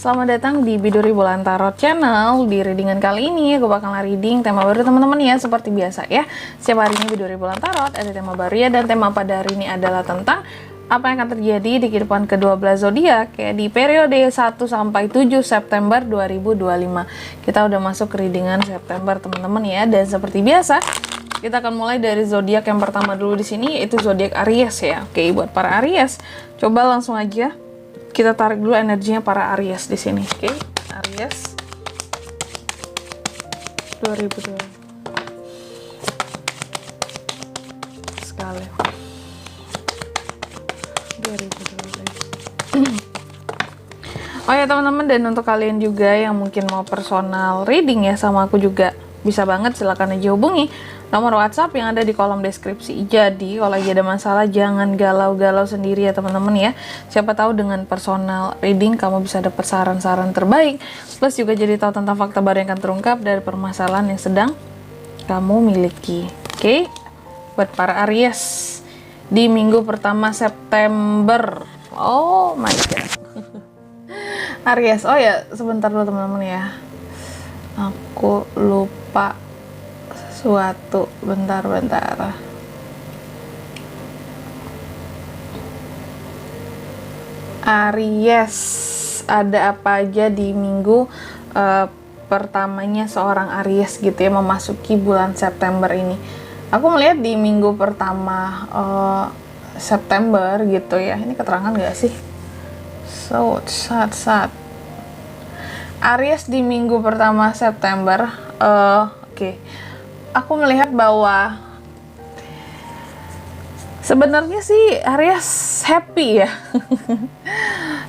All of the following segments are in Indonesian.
Selamat datang di Biduri Bulan Tarot Channel. Di readingan kali ini aku bakal reading tema baru teman-teman ya, seperti biasa ya. Setiap hari ini Biduri Bulan Tarot ada tema baru ya, dan tema pada hari ini adalah tentang apa yang akan terjadi di kehidupan ke-12 zodiak ya di periode 1 sampai 7 September 2025. Kita udah masuk ke readingan September teman-teman ya, dan seperti biasa kita akan mulai dari zodiak yang pertama dulu di sini, yaitu zodiak Aries ya. Oke, buat para Aries, coba langsung aja kita tarik dulu energinya para Aries di sini. Oke, Aries 2020 sekali 2020. Oh ya teman-teman, dan untuk kalian juga yang mungkin mau personal reading ya sama aku juga, bisa banget, silahkan aja hubungi nomor WhatsApp yang ada di kolom deskripsi. Jadi kalau lagi ada masalah jangan galau-galau sendiri ya teman-teman ya. Siapa tahu dengan personal reading kamu bisa dapat saran-saran terbaik, plus juga jadi tahu tentang fakta baru yang akan terungkap dari permasalahan yang sedang kamu miliki. Oke, buat para Aries di minggu pertama September. Oh my god. Aries, oh ya sebentar dulu teman-teman ya, aku lupa sesuatu, bentar. Aries, ada apa aja di minggu pertamanya seorang Aries gitu ya, memasuki bulan September ini. Aku melihat di minggu pertama September gitu ya, ini keterangan gak sih? Saat Aries di minggu pertama September, oke. Aku melihat bahwa sebenarnya sih Aries happy ya.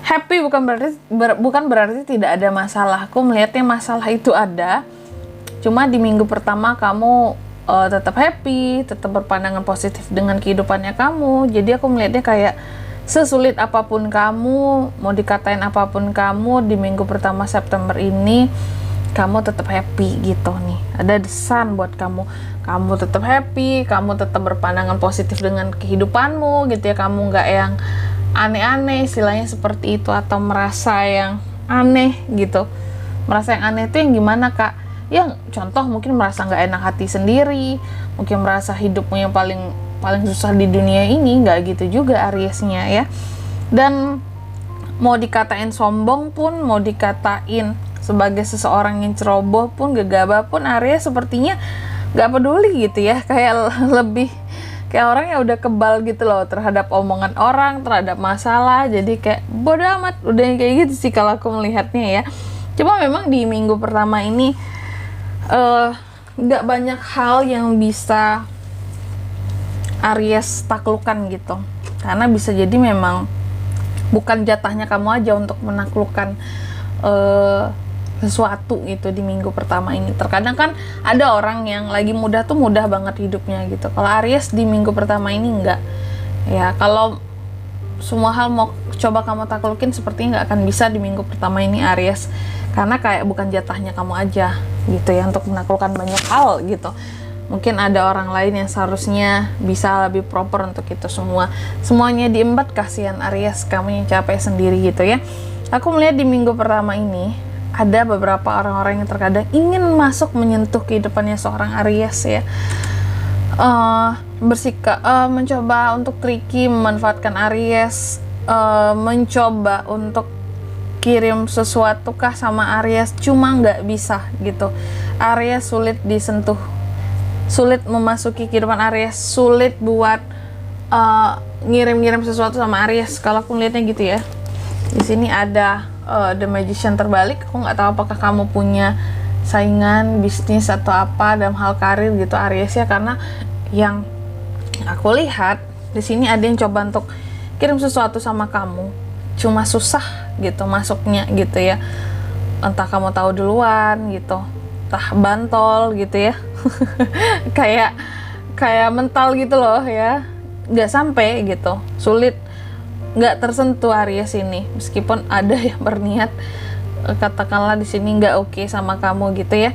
Happy bukan berarti tidak ada masalah. Aku melihatnya masalah itu ada. Cuma di minggu pertama kamu tetap happy, tetap berpandangan positif dengan kehidupannya kamu. Jadi aku melihatnya kayak sesulit apapun kamu, mau dikatain apapun kamu, di minggu pertama September ini kamu tetap happy gitu nih. Ada desan buat kamu. Kamu tetap happy, kamu tetap berpandangan positif dengan kehidupanmu gitu ya. Kamu nggak yang aneh-aneh, istilahnya seperti itu, atau merasa yang aneh gitu. Merasa yang aneh itu yang gimana kak? Yang contoh mungkin merasa nggak enak hati sendiri, mungkin merasa hidupmu yang paling susah di dunia ini, nggak gitu juga Ariesnya ya. Dan mau dikatain sombong pun, mau dikatain sebagai seseorang yang ceroboh pun, gegabah pun, Aries sepertinya nggak peduli gitu ya. Kayak lebih kayak orang yang udah kebal gitu loh terhadap omongan orang, terhadap masalah. Jadi kayak bodo amat, udah kayak gitu sih kalau aku melihatnya ya. Cuma memang di minggu pertama ini nggak banyak hal yang bisa Aries taklukkan gitu, karena bisa jadi memang bukan jatahnya kamu aja untuk menaklukkan sesuatu gitu di minggu pertama ini. Terkadang kan ada orang yang lagi mudah tuh mudah banget hidupnya gitu. Kalau Aries di minggu pertama ini enggak ya. Kalau semua hal mau coba kamu taklukin sepertinya nggak akan bisa di minggu pertama ini Aries, karena kayak bukan jatahnya kamu aja gitu ya untuk menaklukkan banyak hal gitu. Mungkin ada orang lain yang seharusnya bisa lebih proper untuk itu semua. Semuanya diembat, kasihan Aries, kamu yang capek sendiri gitu ya. Aku melihat di minggu pertama ini ada beberapa orang-orang yang terkadang ingin masuk menyentuh kehidupannya seorang Aries ya. Mencoba untuk tricky, memanfaatkan Aries, mencoba untuk kirim sesuatu kah sama Aries, cuma nggak bisa gitu. Aries sulit disentuh, sulit memasuki kehidupan Aries, sulit buat ngirim-ngirim sesuatu sama Aries. Kalau aku melihatnya gitu ya. Di sini ada The Magician terbalik. Aku nggak tahu apakah kamu punya saingan bisnis atau apa dalam hal karir gitu Aries ya, karena yang aku lihat di sini ada yang coba untuk kirim sesuatu sama kamu, cuma susah gitu masuknya gitu ya. Entah kamu tahu duluan gitu, entah bantol gitu ya. kayak mental gitu loh ya, nggak sampai gitu, sulit, nggak tersentuh Aries ini, meskipun ada yang berniat katakanlah di sini nggak oke sama kamu gitu ya.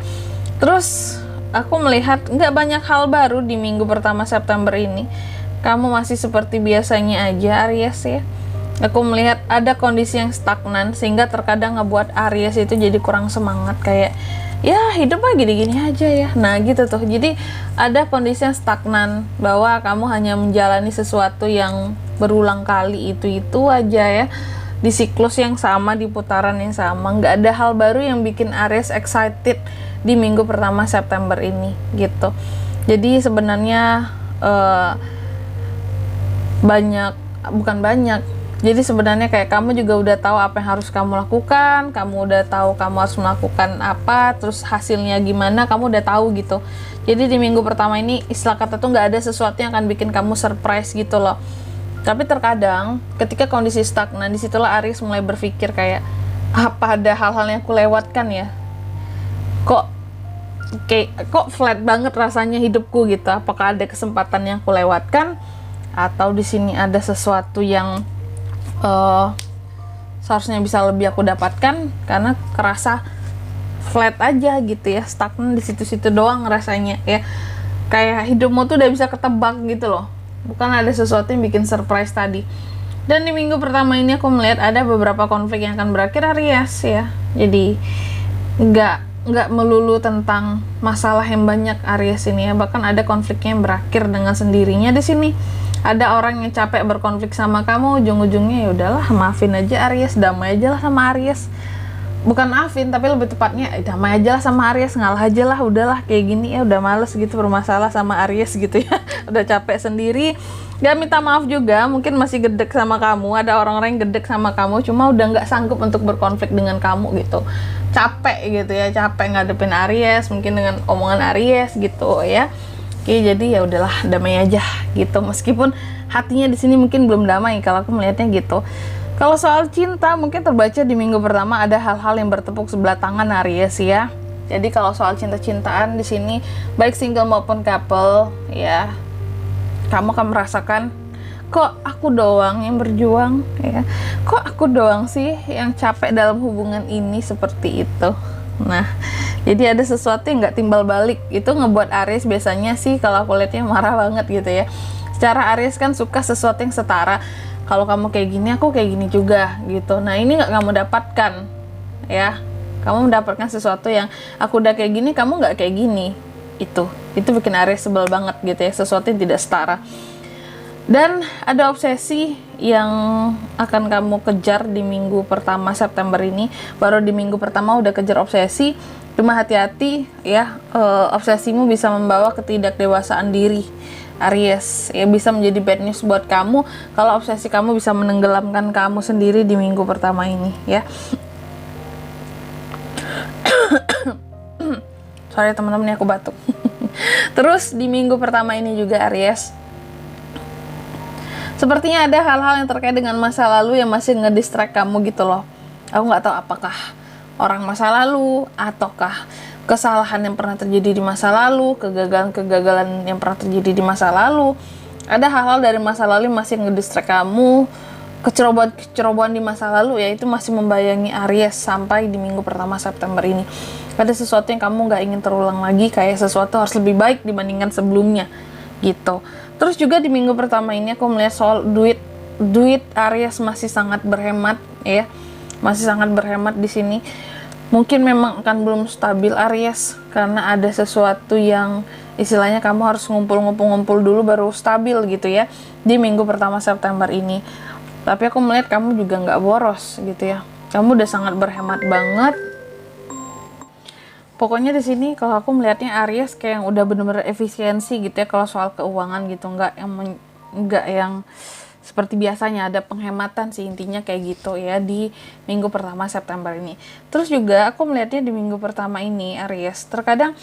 Terus aku melihat nggak banyak hal baru di minggu pertama September ini. Kamu masih seperti biasanya aja Aries ya. Aku melihat ada kondisi yang stagnan sehingga terkadang ngebuat Aries itu jadi kurang semangat, kayak ya hidup mah gini-gini aja ya. Nah gitu tuh, jadi ada kondisi yang stagnan bahwa kamu hanya menjalani sesuatu yang berulang kali itu aja ya, di siklus yang sama, di putaran yang sama. Nggak ada hal baru yang bikin Aries excited di minggu pertama September ini gitu. Jadi sebenarnya jadi sebenarnya kayak kamu juga udah tahu apa yang harus kamu lakukan, kamu udah tahu kamu harus melakukan apa, terus hasilnya gimana, kamu udah tahu gitu. Jadi di minggu pertama ini istilah kata tuh nggak ada sesuatu yang akan bikin kamu surprise gitu loh. Tapi terkadang ketika kondisi stagnan, disitulah Aries mulai berpikir kayak, apa ada hal-hal yang aku lewatkan ya? Kok flat banget rasanya hidupku gitu? Apakah ada kesempatan yang aku lewatkan? Atau di sini ada sesuatu yang seharusnya bisa lebih aku dapatkan, karena kerasa flat aja gitu ya, stagnan di situ-situ doang rasanya ya, kayak hidupmu tuh udah bisa ketebak gitu loh, bukan ada sesuatu yang bikin surprise tadi. Dan di minggu pertama ini aku melihat ada beberapa konflik yang akan berakhir Aries ya, jadi nggak melulu tentang masalah yang banyak Aries ini ya, bahkan ada konfliknya yang berakhir dengan sendirinya di sini. Ada orang yang capek berkonflik sama kamu, ujung-ujungnya ya udahlah maafin aja Aries, damai aja lah sama Aries. Bukan maafin, tapi lebih tepatnya damai aja lah sama Aries, ngalah aja lah, udahlah kayak gini ya, udah males gitu bermasalah sama Aries gitu ya. Udah capek sendiri, gak minta maaf juga, mungkin masih gedek sama kamu, ada orang-orang yang gedek sama kamu, cuma udah nggak sanggup untuk berkonflik dengan kamu gitu. Capek gitu ya, capek ngadepin Aries, mungkin dengan omongan Aries gitu ya. Oke, jadi ya udahlah damai aja gitu, meskipun hatinya di sini mungkin belum damai kalau aku melihatnya gitu. Kalau soal cinta mungkin terbaca di minggu pertama ada hal-hal yang bertepuk sebelah tangan Aries ya. Jadi kalau soal cinta-cintaan di sini baik single maupun couple ya, kamu akan merasakan kok aku doang yang berjuang ya, kok aku doang sih yang capek dalam hubungan ini, seperti itu. Nah, jadi ada sesuatu yang nggak timbal balik, itu ngebuat Aries biasanya sih kalau aku lihatnya marah banget gitu ya. Secara Aries kan suka sesuatu yang setara, kalau kamu kayak gini aku kayak gini juga gitu. Nah ini nggak kamu dapatkan ya, kamu mendapatkan sesuatu yang aku udah kayak gini kamu nggak kayak gini, itu bikin Aries sebel banget gitu ya, sesuatu yang tidak setara. Dan ada obsesi yang akan kamu kejar di minggu pertama September ini. Baru di minggu pertama udah kejar obsesi, cuma hati-hati ya, obsesimu bisa membawa ketidakdewasaan diri Aries ya, bisa menjadi bad news buat kamu kalau obsesi kamu bisa menenggelamkan kamu sendiri di minggu pertama ini ya. Sorry teman-teman, aku batuk. Terus di minggu pertama ini juga Aries, sepertinya ada hal-hal yang terkait dengan masa lalu yang masih ngedistract kamu gitu loh. Aku nggak tahu apakah orang masa lalu, ataukah kesalahan yang pernah terjadi di masa lalu, kegagalan-kegagalan yang pernah terjadi di masa lalu. Ada hal-hal dari masa lalu yang masih ngedistract kamu, kecerobohan di masa lalu ya, itu masih membayangi Aries sampai di minggu pertama September ini. Ada sesuatu yang kamu nggak ingin terulang lagi, kayak sesuatu harus lebih baik dibandingkan sebelumnya gitu. Terus juga di minggu pertama ini aku melihat soal duit Aries masih sangat berhemat ya, masih sangat berhemat di sini. Mungkin memang akan belum stabil Aries karena ada sesuatu yang istilahnya kamu harus ngumpul dulu baru stabil gitu ya di minggu pertama September ini. Tapi aku melihat kamu juga nggak boros gitu ya, kamu udah sangat berhemat banget. Pokoknya di sini kalau aku melihatnya Aries kayak yang udah bener-bener efisiensi gitu ya kalau soal keuangan gitu, nggak yang seperti biasanya, ada penghematan sih intinya kayak gitu ya di minggu pertama September ini. Terus juga aku melihatnya di minggu pertama ini Aries, terkadang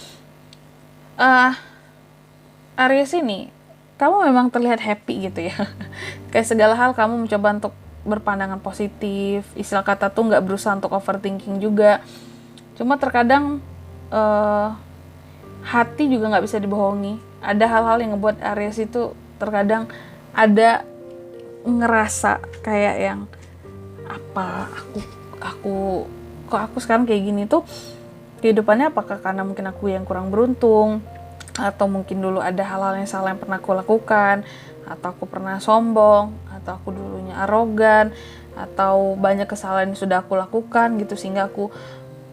Aries ini kamu memang terlihat happy gitu ya. Kayak segala hal kamu mencoba untuk berpandangan positif, istilah kata tuh nggak berusaha untuk overthinking juga. Cuma terkadang hati juga nggak bisa dibohongi. Ada hal-hal yang ngebuat Aries itu terkadang ada ngerasa kayak yang apa kok aku sekarang kayak gini tuh kehidupannya, apakah karena mungkin aku yang kurang beruntung, atau mungkin dulu ada hal-hal yang salah yang pernah aku lakukan, atau aku pernah sombong, atau aku dulunya akunya arogan, atau banyak kesalahan yang sudah aku lakukan gitu, sehingga aku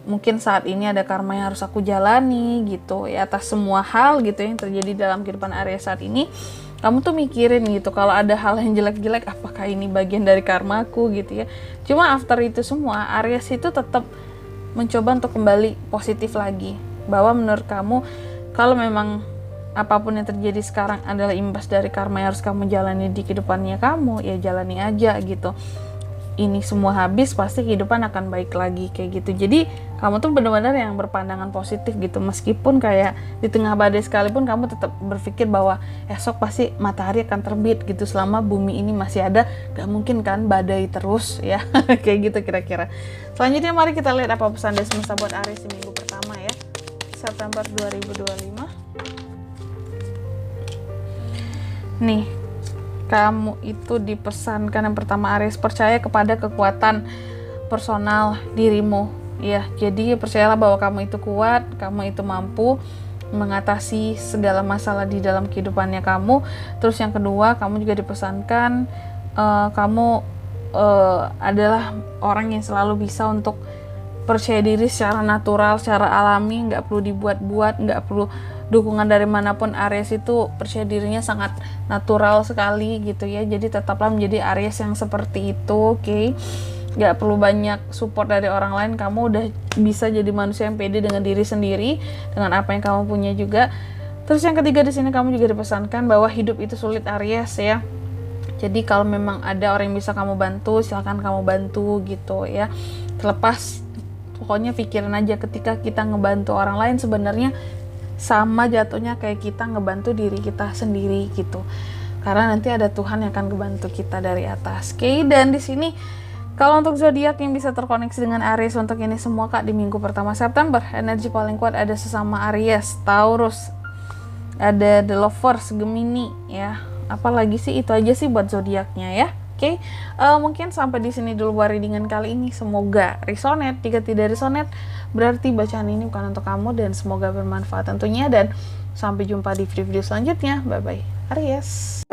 mungkin saat ini ada karma yang harus aku jalani gitu ya, atas semua hal gitu yang terjadi dalam kehidupan Aries saat ini. Kamu tuh mikirin gitu, kalau ada hal yang jelek-jelek, apakah ini bagian dari karmaku gitu ya. Cuma after itu semua, Aries itu tetap mencoba untuk kembali positif lagi, bahwa menurut kamu kalau memang apapun yang terjadi sekarang adalah imbas dari karma yang harus kamu jalani di kehidupannya kamu, ya jalani aja gitu. Ini semua habis, pasti kehidupan akan baik lagi kayak gitu. Jadi kamu tuh benar-benar yang berpandangan positif gitu, meskipun kayak di tengah badai sekalipun kamu tetap berpikir bahwa esok pasti matahari akan terbit gitu. Selama bumi ini masih ada, gak mungkin kan badai terus ya. Kayak gitu kira-kira. Selanjutnya mari kita lihat apa pesan dari semesta buat Aries di minggu pertama ya, September 2025. Nih, kamu itu dipesankan yang pertama Aries, percaya kepada kekuatan personal dirimu ya. Jadi percayalah bahwa kamu itu kuat, kamu itu mampu mengatasi segala masalah di dalam kehidupannya kamu. Terus yang kedua, kamu juga dipesankan kamu adalah orang yang selalu bisa untuk percaya diri secara natural, secara alami, nggak perlu dibuat-buat, nggak perlu dukungan dari manapun. Aries itu percaya dirinya sangat natural sekali gitu ya. Jadi tetaplah menjadi Aries yang seperti itu, oke? Gak perlu banyak support dari orang lain. Kamu udah bisa jadi manusia yang pede dengan diri sendiri, dengan apa yang kamu punya juga. Terus yang ketiga di sini kamu juga dipesankan bahwa hidup itu sulit Aries ya. Jadi kalau memang ada orang yang bisa kamu bantu, silakan kamu bantu gitu ya. Terlepas, pokoknya pikirin aja ketika kita ngebantu orang lain sebenarnya sama jatuhnya kayak kita ngebantu diri kita sendiri gitu. Karena nanti ada Tuhan yang akan ngebantu kita dari atas. Oke, dan di sini kalau untuk zodiak yang bisa terkoneksi dengan Aries untuk ini semua Kak di minggu pertama September, energi paling kuat ada sesama Aries, Taurus, ada The Lovers, Gemini ya. Apalagi sih, itu aja sih buat zodiaknya ya. Oke, mungkin sampai di sini dulu readingan kali ini. Semoga resonate. Jika tidak resonate, berarti bacaan ini bukan untuk kamu, dan semoga bermanfaat tentunya. Dan sampai jumpa di video selanjutnya. Bye bye, Aries.